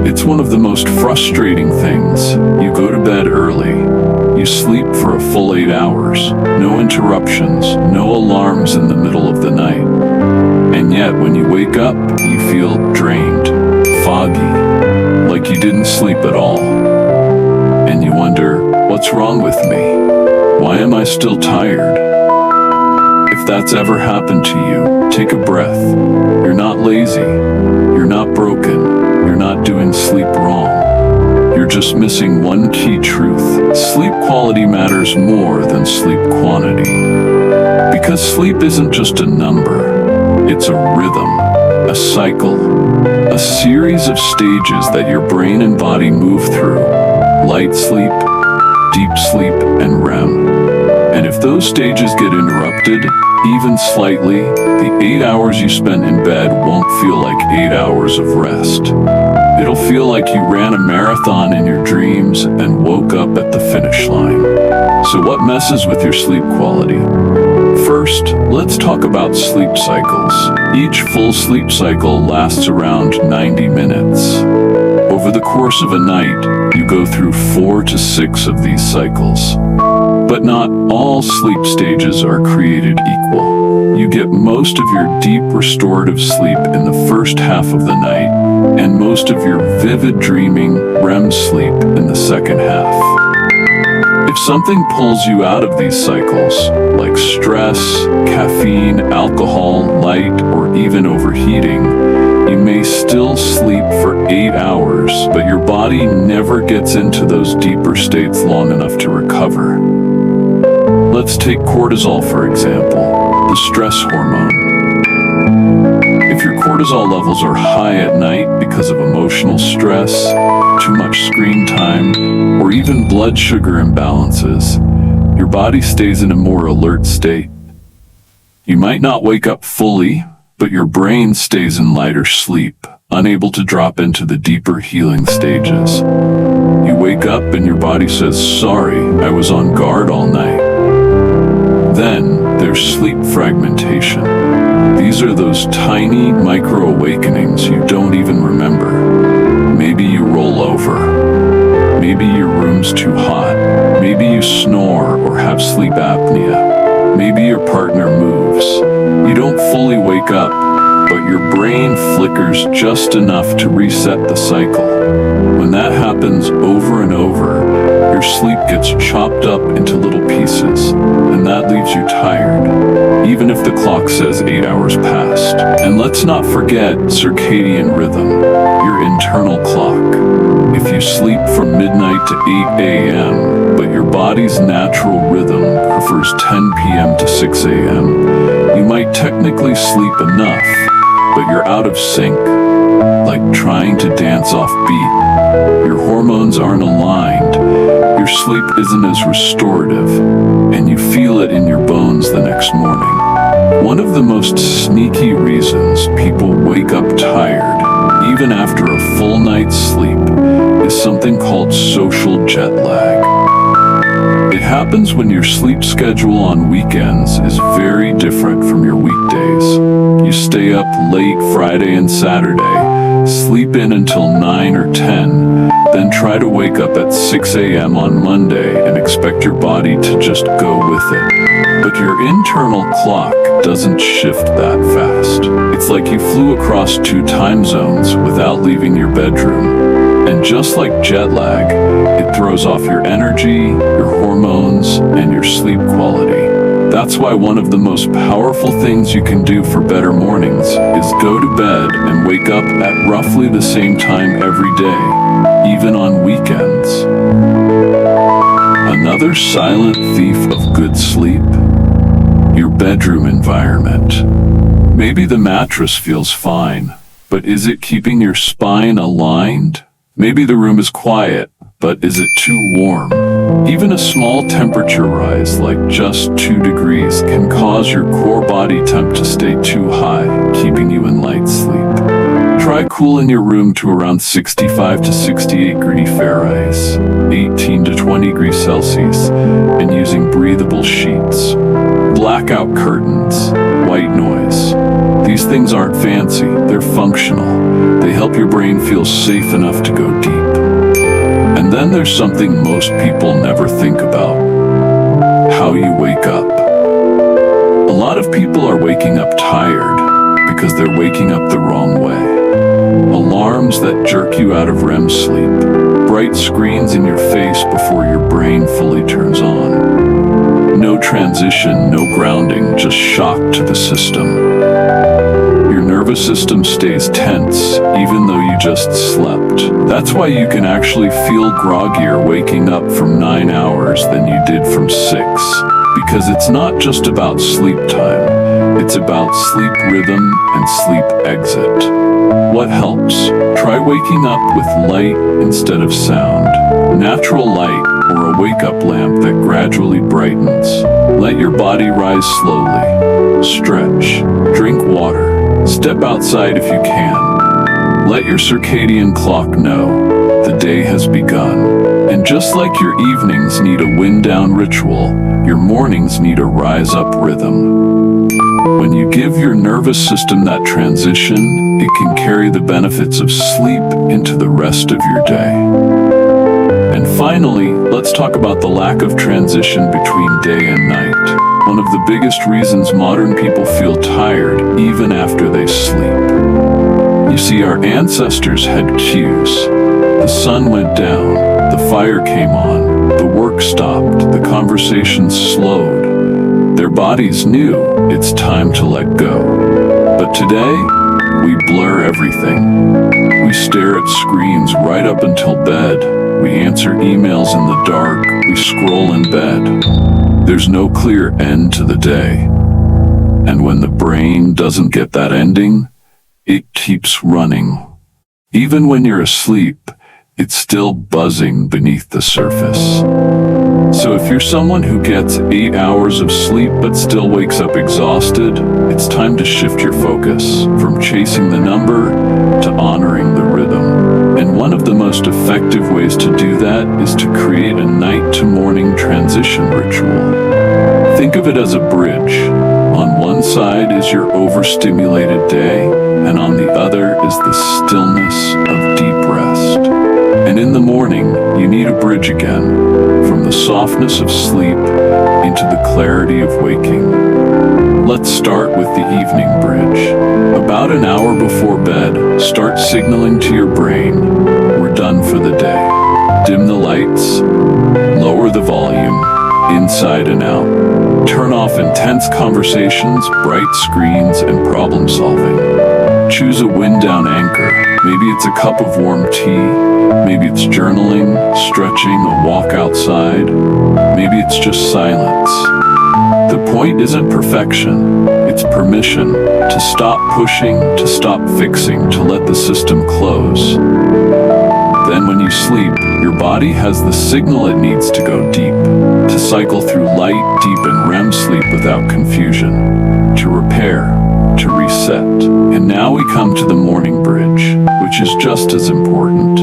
It's one of the most frustrating things. You go to bed early. You sleep for a full 8 hours. No interruptions, no alarms in the middle of the night. And yet, when you wake up, you feel drained, foggy, like you didn't sleep at all. And you wonder, what's wrong with me? Why am I still tired? If that's ever happened to you, take a breath. You're not lazy. You're not broken. You're not doing sleep wrong. You're just missing one key truth. Sleep quality matters more than sleep quantity. Because sleep isn't just a number. It's a rhythm, a cycle, a series of stages that your brain and body move through. Light sleep, deep sleep, and REM. And if those stages get interrupted, even slightly, the 8 hours you spent in bed won't feel like 8 hours of rest. It'll feel like you ran a marathon in your dreams and woke up at the finish line. So what messes with your sleep quality? First, let's talk about sleep cycles. Each full sleep cycle lasts around 90 minutes. Over the course of a night, you go through 4 to 6 of these cycles. But not all sleep stages are created equal. You get most of your deep restorative sleep in the first half of the night, and most of your vivid dreaming REM sleep in the second half. If something pulls you out of these cycles, like stress, caffeine, alcohol, light, or even overheating, you may still sleep for 8 hours, but your body never gets into those deeper states long enough to recover. Let's take cortisol, for example, the stress hormone. If your cortisol levels are high at night because of emotional stress, too much screen time, or even blood sugar imbalances, your body stays in a more alert state. You might not wake up fully, but your brain stays in lighter sleep, unable to drop into the deeper healing stages. You wake up and your body says, "Sorry, I was on guard all night." Then there's sleep fragmentation. These are those tiny micro-awakenings you don't even remember. Maybe you roll over. Maybe your room's too hot. Maybe you snore or have sleep apnea. Maybe your partner moves. You don't fully wake up, but your brain flickers just enough to reset the cycle. When that happens over and over, your sleep gets chopped up into little pieces, and that leaves you tired, even if the clock says 8 hours passed. And let's not forget circadian rhythm, your internal clock. If you sleep from midnight to 8 a.m., but your body's natural rhythm prefers 10 p.m. to 6 a.m., you might technically sleep enough, but you're out of sync, like trying to dance off beat. Your hormones aren't aligned, your sleep isn't as restorative, and you feel it in your bones the next morning. One of the most sneaky reasons people wake up tired, even after a full night's sleep, is something called social jet lag. It happens when your sleep schedule on weekends is very different from your weekdays. You stay up late Friday and Saturday, sleep in until 9 or 10, then try to wake up at 6 a.m. on Monday and expect your body to just go with it. But your internal clock doesn't shift that fast. It's like you flew across 2 time zones without leaving your bedroom. And just like jet lag, it throws off your energy, your hormones, and your sleep quality. That's why one of the most powerful things you can do for better mornings is go to bed and wake up at roughly the same time every day, even on weekends. Another silent thief of good sleep? Your bedroom environment. Maybe the mattress feels fine, but is it keeping your spine aligned? Maybe the room is quiet, but is it too warm? Even a small temperature rise, like just 2 degrees, can cause your core body temp to stay too high, keeping you in light sleep. Try cooling your room to around 65 to 68 degrees Fahrenheit, 18 to 20 degrees Celsius, and using breathable sheets. Blackout curtains, white noise. These things aren't fancy, they're functional. They help your brain feels safe enough to go deep. And then there's something most people never think about: how you wake up. A lot of people are waking up tired because they're waking up the wrong way. Alarms that jerk you out of REM sleep, bright screens in your face before your brain fully turns on. No transition, no grounding, just shock to the system. Your nervous system stays tense even though you just slept. That's why you can actually feel groggier waking up from 9 hours than you did from 6. Because it's not just about sleep time, it's about sleep rhythm and sleep exit. What helps? Try waking up with light instead of sound. Natural light or a wake-up lamp that gradually brightens. Let your body rise slowly. Stretch. Drink water. Step outside if you can. Let your circadian clock know the day has begun. And just like your evenings need a wind-down ritual, your mornings need a rise-up rhythm. When you give your nervous system that transition, it can carry the benefits of sleep into the rest of your day. And finally, let's talk about the lack of transition between day and night. One of the biggest reasons modern people feel tired even after they sleep. You see, our ancestors had cues. The sun went down, the fire came on, the work stopped, the conversation slowed. Their bodies knew it's time to let go. But today, we blur everything. We stare at screens right up until bed. We answer emails in the dark. We scroll in bed. There's no clear end to the day. And when the brain doesn't get that ending, it keeps running. Even when you're asleep, it's still buzzing beneath the surface. So if you're someone who gets 8 hours of sleep but still wakes up exhausted, it's time to shift your focus from chasing the number to honoring the rhythm. And one of the most effective ways to do that is to create a night to morning transition ritual. Think of it as a bridge. On one side is your overstimulated day, and on the other is the stillness of deep rest. And in the morning, you need a bridge again, from the softness of sleep into the clarity of waking. Let's start with the evening bridge. About an hour before bed, start signaling to your brain, we're done for the day. Dim the lights, lower the volume, inside and out. Turn off intense conversations, bright screens, and problem solving. Choose a wind-down anchor. Maybe it's a cup of warm tea. Maybe it's journaling, stretching, a walk outside. Maybe it's just silence. The point isn't perfection. It's permission to stop pushing, to stop fixing, to let the system close. Then when you sleep, your body has the signal it needs to go deep, to cycle through light, deep, and REM sleep without confusion, to repair, to reset. And now we come to the morning bridge, which is just as important.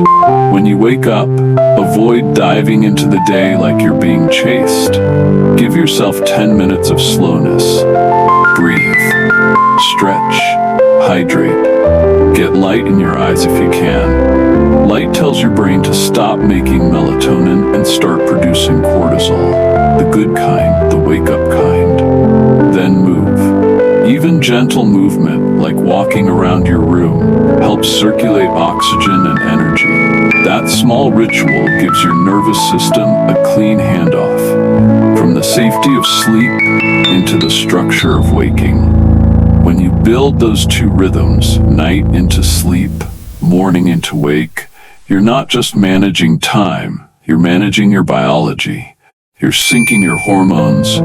When you wake up, avoid diving into the day like you're being chased. Give yourself 10 minutes of slowness. Breathe, stretch, hydrate. Get light in your eyes if you can. Light tells your brain to stop making melatonin and start producing cortisol, the good kind, the wake-up kind. Then move. Even gentle movement, like walking around your room, helps circulate oxygen and energy. That small ritual gives your nervous system a clean handoff, from the safety of sleep into the structure of waking. When you build those two rhythms, night into sleep, morning into wake, you're not just managing time, you're managing your biology. You're syncing your hormones.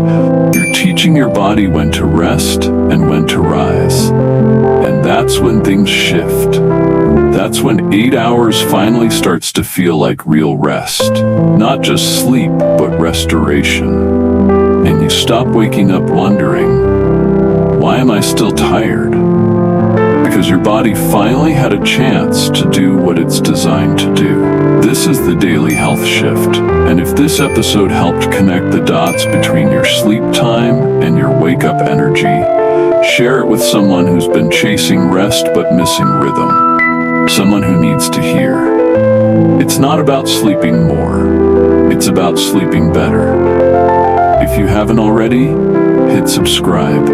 You're teaching your body when to rest and when to rise. And that's when things shift. That's when 8 hours finally starts to feel like real rest. Not just sleep, but restoration. And you stop waking up wondering, why am I still tired? Because your body finally had a chance to do what it's designed to do. This is the Daily Health Shift, and if this episode helped connect the dots between your sleep time and your wake-up energy, share it with someone who's been chasing rest but missing rhythm. someone who needs to hear. It's not about sleeping more, it's about sleeping better. If you haven't already, hit subscribe.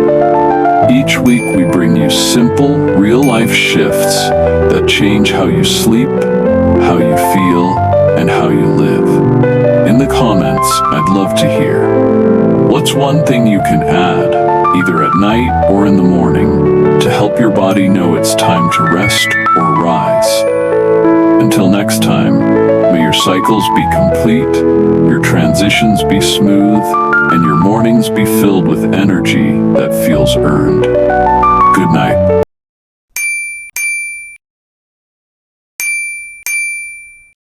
Each week we bring you simple, real-life shifts that change how you sleep, how you feel, and how you live. In the comments, I'd love to hear. What's one thing you can add, either at night or in the morning, to help your body know it's time to rest or rise? Until next time, may your cycles be complete, your transitions be smooth, and your mornings be filled with energy that feels earned. Good night.